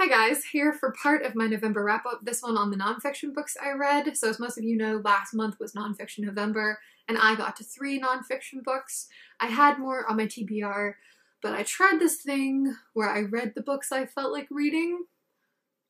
Hi guys, here for part of my November wrap-up, this one on the nonfiction books I read. So as most of you know, last month was Nonfiction November, and I got to 3 nonfiction books. I had more on my TBR, but I tried this thing where I read the books I felt like reading.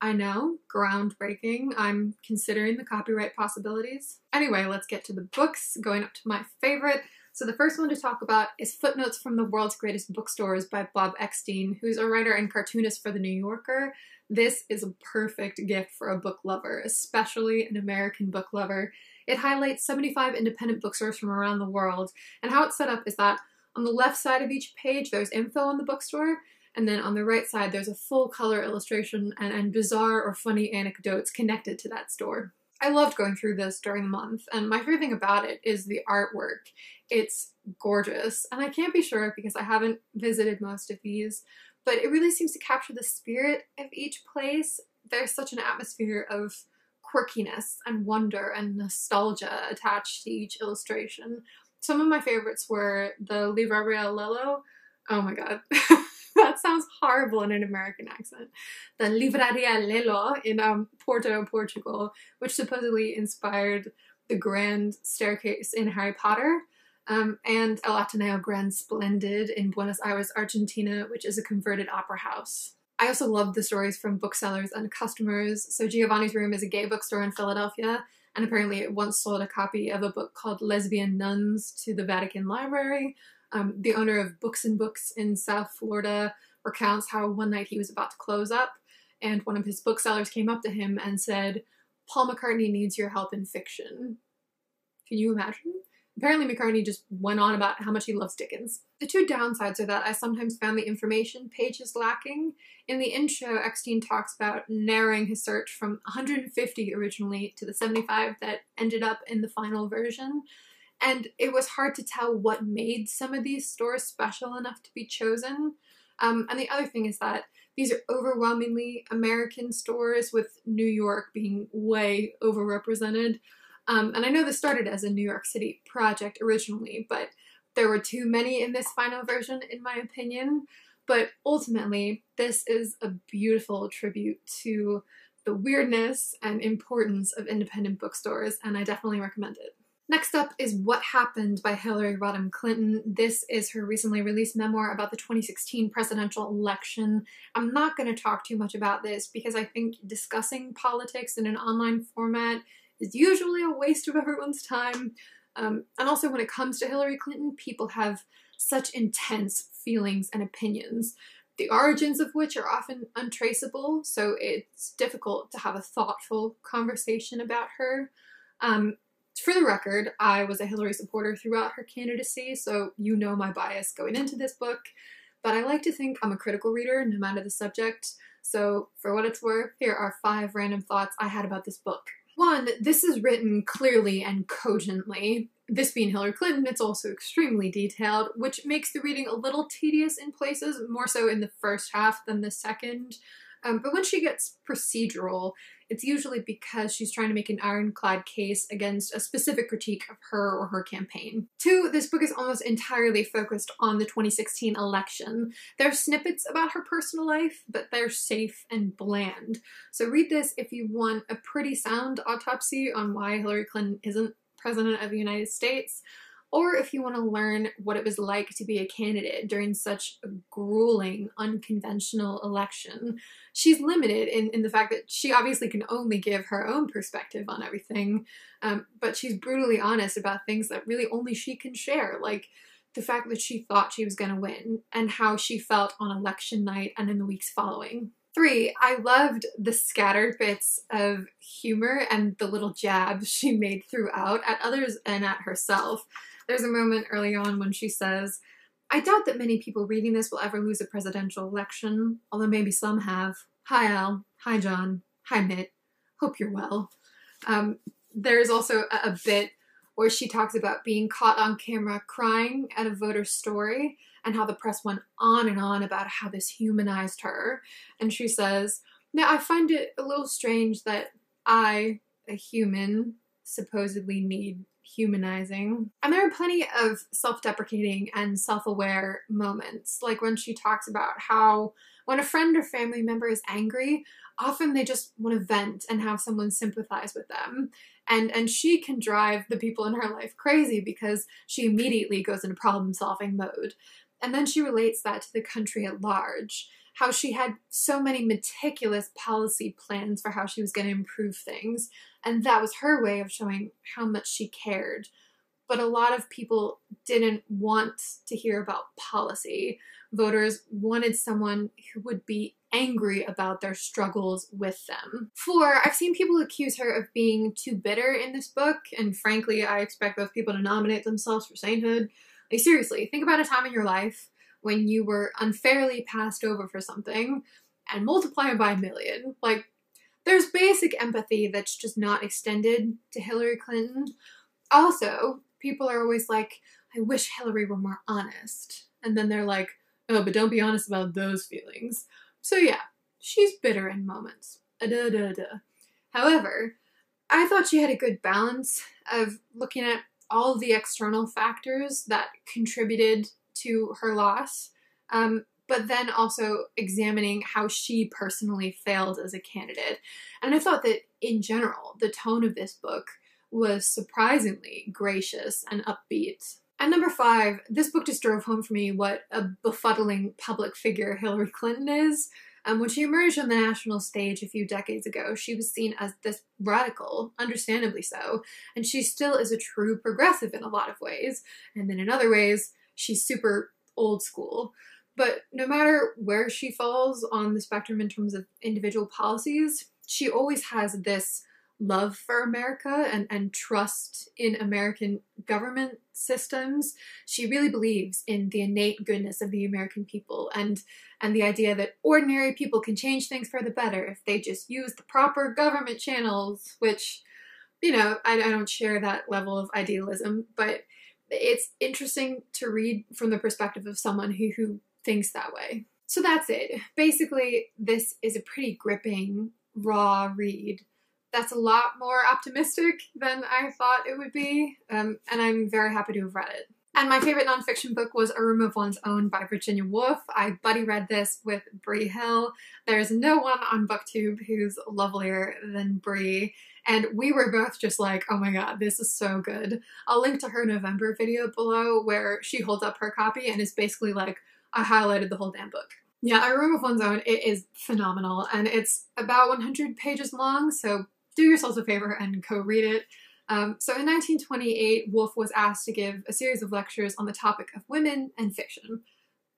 I know, groundbreaking. I'm considering the copyright possibilities. Anyway, let's get to the books, going up to my favorite. So the first one to talk about is Footnotes from the World's Greatest Bookstores by Bob Eckstein, who's a writer and cartoonist for The New Yorker. This is a perfect gift for a book lover, especially an American book lover. It highlights 75 independent bookstores from around the world, and how it's set up is that on the left side of each page there's info on the bookstore, and then on the right side there's a full color illustration and bizarre or funny anecdotes connected to that store. I loved going through this during the month, and my favorite thing about it is the artwork. It's gorgeous, and I can't be sure because I haven't visited most of these, but it really seems to capture the spirit of each place. There's such an atmosphere of quirkiness and wonder and nostalgia attached to each illustration. Some of my favorites were the Livraria Lello. Oh my god. That sounds horrible in an American accent. The Livraria Lello in Porto, Portugal, which supposedly inspired the Grand Staircase in Harry Potter, and El Ateneo Grand Splendid in Buenos Aires, Argentina, which is a converted opera house. I also loved the stories from booksellers and customers. So Giovanni's Room is a gay bookstore in Philadelphia, and apparently it once sold a copy of a book called Lesbian Nuns to the Vatican Library. The owner of Books and Books in South Florida recounts how one night he was about to close up, and one of his booksellers came up to him and said, "Paul McCartney needs your help in fiction." Can you imagine? Apparently McCartney just went on about how much he loves Dickens. The two downsides are that I sometimes found the information pages lacking. In the intro, Eckstein talks about narrowing his search from 150 originally to the 75 that ended up in the final version. And it was hard to tell what made some of these stores special enough to be chosen. And the other thing is that these are overwhelmingly American stores, with New York being way overrepresented. And I know this started as a New York City project originally, but there were too many in this final version, in my opinion. But ultimately, this is a beautiful tribute to the weirdness and importance of independent bookstores, and I definitely recommend it. Next up is What Happened by Hillary Rodham Clinton. This is her recently released memoir about the 2016 presidential election. I'm not going to talk too much about this because I think discussing politics in an online format is usually a waste of everyone's time. And also when it comes to Hillary Clinton, people have such intense feelings and opinions, the origins of which are often untraceable, so it's difficult to have a thoughtful conversation about her. For the record, I was a Hillary supporter throughout her candidacy, so you know my bias going into this book, but I like to think I'm a critical reader no matter the subject, so for what it's worth, here are 5 random thoughts I had about this book. 1, this is written clearly and cogently. This being Hillary Clinton, it's also extremely detailed, which makes the reading a little tedious in places, more so in the first half than the second. But when she gets procedural, it's usually because she's trying to make an ironclad case against a specific critique of her or her campaign. 2, this book is almost entirely focused on the 2016 election. There are snippets about her personal life, but they're safe and bland. So read this if you want a pretty sound autopsy on why Hillary Clinton isn't President of the United States, or if you want to learn what it was like to be a candidate during such a grueling, unconventional election. She's limited in the fact that she obviously can only give her own perspective on everything, but she's brutally honest about things that really only she can share, like the fact that she thought she was going to win, and how she felt on election night and in the weeks following. 3, I loved the scattered bits of humor and the little jabs she made throughout at others and at herself. There's a moment early on when she says, "I doubt that many people reading this will ever lose a presidential election, although maybe some have. Hi Al, hi John, hi Mitt, hope you're well." There's also a bit where she talks about being caught on camera crying at a voter's story and how the press went on and on about how this humanized her. And she says, "Now I find it a little strange that I, a human, supposedly need humanizing." And there are plenty of self-deprecating and self-aware moments, like when she talks about how When a friend or family member is angry, often they just want to vent and have someone sympathize with them. And she can drive the people in her life crazy because she immediately goes into problem-solving mode. And then she relates that to the country at large, how she had so many meticulous policy plans for how she was going to improve things, and that was her way of showing how much she cared. But a lot of people didn't want to hear about policy. Voters wanted someone who would be angry about their struggles with them. 4, I've seen people accuse her of being too bitter in this book, and frankly, I expect those people to nominate themselves for sainthood. Like, seriously, think about a time in your life when you were unfairly passed over for something and multiply it by 1,000,000. Like, there's basic empathy that's just not extended to Hillary Clinton. Also, people are always like, I wish Hillary were more honest. And then they're like, oh, but don't be honest about those feelings. So yeah, she's bitter in moments. However, I thought she had a good balance of looking at all of the external factors that contributed to her loss, but then also examining how she personally failed as a candidate. And I thought that, in general, the tone of this book was surprisingly gracious and upbeat. And number 5, this book just drove home for me what a befuddling public figure Hillary Clinton is. When she emerged on the national stage a few decades ago, she was seen as this radical, understandably so, and she still is a true progressive in a lot of ways, and then in other ways, she's super old school. But no matter where she falls on the spectrum in terms of individual policies, she always has this love for America and trust in American government systems. She really believes in the innate goodness of the American people and the idea that ordinary people can change things for the better if they just use the proper government channels, which, you know, I don't share that level of idealism, but it's interesting to read from the perspective of someone who thinks that way. So that's it. Basically, this is a pretty gripping, raw read that's a lot more optimistic than I thought it would be, and I'm very happy to have read it. And my favorite nonfiction book was A Room of One's Own by Virginia Woolf. I buddy read this with Bree Hill. There's no one on BookTube who's lovelier than Bree, and we were both just like, oh my god, this is so good. I'll link to her November video below where she holds up her copy and is basically like, I highlighted the whole damn book. Yeah, A Room of One's Own, it is phenomenal, and it's about 100 pages long, so do yourselves a favor and go read it. So in 1928, Woolf was asked to give a series of lectures on the topic of women and fiction.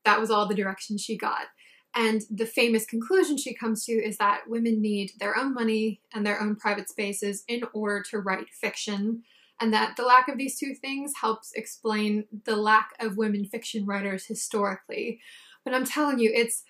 That was all the direction she got. And the famous conclusion she comes to is that women need their own money and their own private spaces in order to write fiction, and that the lack of these two things helps explain the lack of women fiction writers historically. But I'm telling you, it's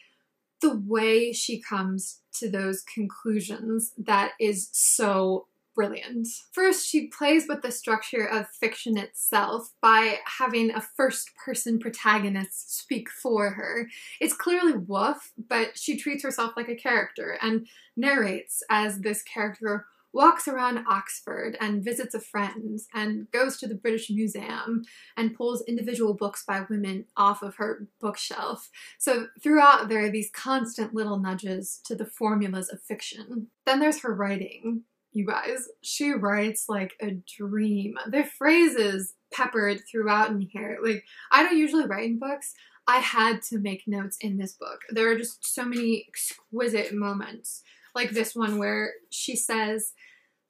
the way she comes to those conclusions that is so brilliant. First, she plays with the structure of fiction itself by having a first-person protagonist speak for her. It's clearly Woolf, but she treats herself like a character and narrates as this character walks around Oxford and visits a friend and goes to the British Museum and pulls individual books by women off of her bookshelf. So throughout there are these constant little nudges to the formulas of fiction. Then there's her writing. You guys, she writes like a dream. There are phrases peppered throughout in here. Like, I don't usually write in books. I had to make notes in this book. There are just so many exquisite moments. Like this one where she says,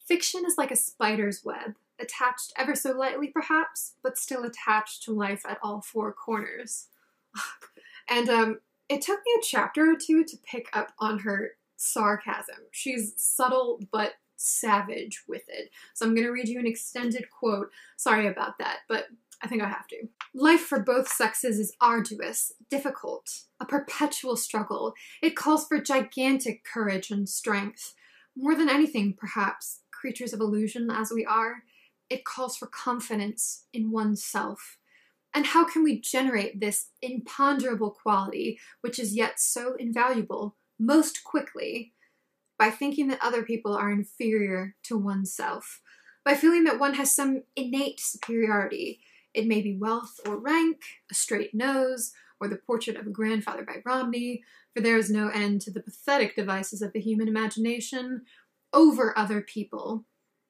fiction is like a spider's web, attached ever so lightly perhaps, but still attached to life at all four corners. And it took me a chapter or two to pick up on her sarcasm. She's subtle but savage with it. So I'm going to read you an extended quote. Sorry about that, but I think I have to. Life for both sexes is arduous, difficult, a perpetual struggle. It calls for gigantic courage and strength. More than anything, perhaps, creatures of illusion as we are, it calls for confidence in oneself. And how can we generate this imponderable quality, which is yet so invaluable, most quickly? By thinking that other people are inferior to oneself. By feeling that one has some innate superiority. It may be wealth or rank, a straight nose, or the portrait of a grandfather by Romney, for there is no end to the pathetic devices of the human imagination over other people.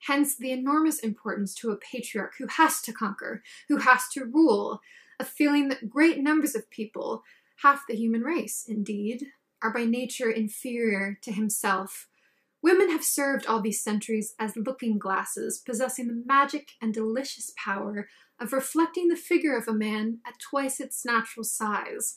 Hence the enormous importance to a patriarch who has to conquer, who has to rule, a feeling that great numbers of people, half the human race indeed, are by nature inferior to himself. Women have served all these centuries as looking glasses, possessing the magic and delicious power of reflecting the figure of a man at twice its natural size.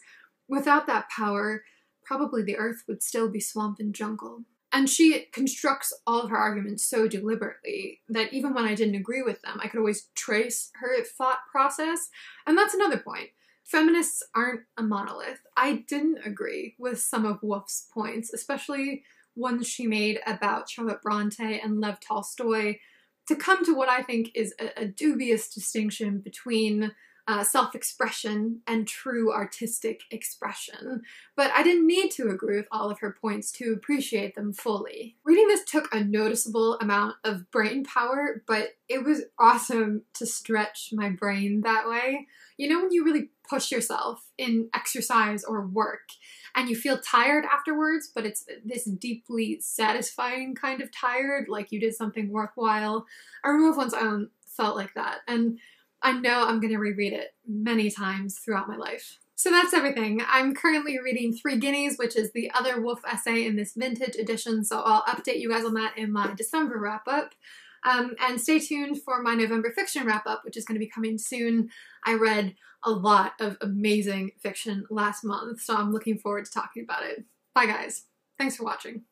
Without that power, probably the earth would still be swamp and jungle. And she constructs all of her arguments so deliberately that even when I didn't agree with them, I could always trace her thought process. And that's another point. Feminists aren't a monolith. I didn't agree with some of Woolf's points, especially ones she made about Charlotte Bronte and Lev Tolstoy, to come to what I think is a dubious distinction between self-expression and true artistic expression. But I didn't need to agree with all of her points to appreciate them fully. Reading this took a noticeable amount of brain power, but it was awesome to stretch my brain that way. You know when you really push yourself in exercise or work and you feel tired afterwards, but it's this deeply satisfying kind of tired, like you did something worthwhile? A Room of One's Own felt like that, and I know I'm going to reread it many times throughout my life. So that's everything. I'm currently reading Three Guineas, which is the other Woolf essay in this vintage edition, so I'll update you guys on that in my December wrap-up. And stay tuned for my November fiction wrap-up, which is going to be coming soon. I read a lot of amazing fiction last month, so I'm looking forward to talking about it. Bye guys. Thanks for watching.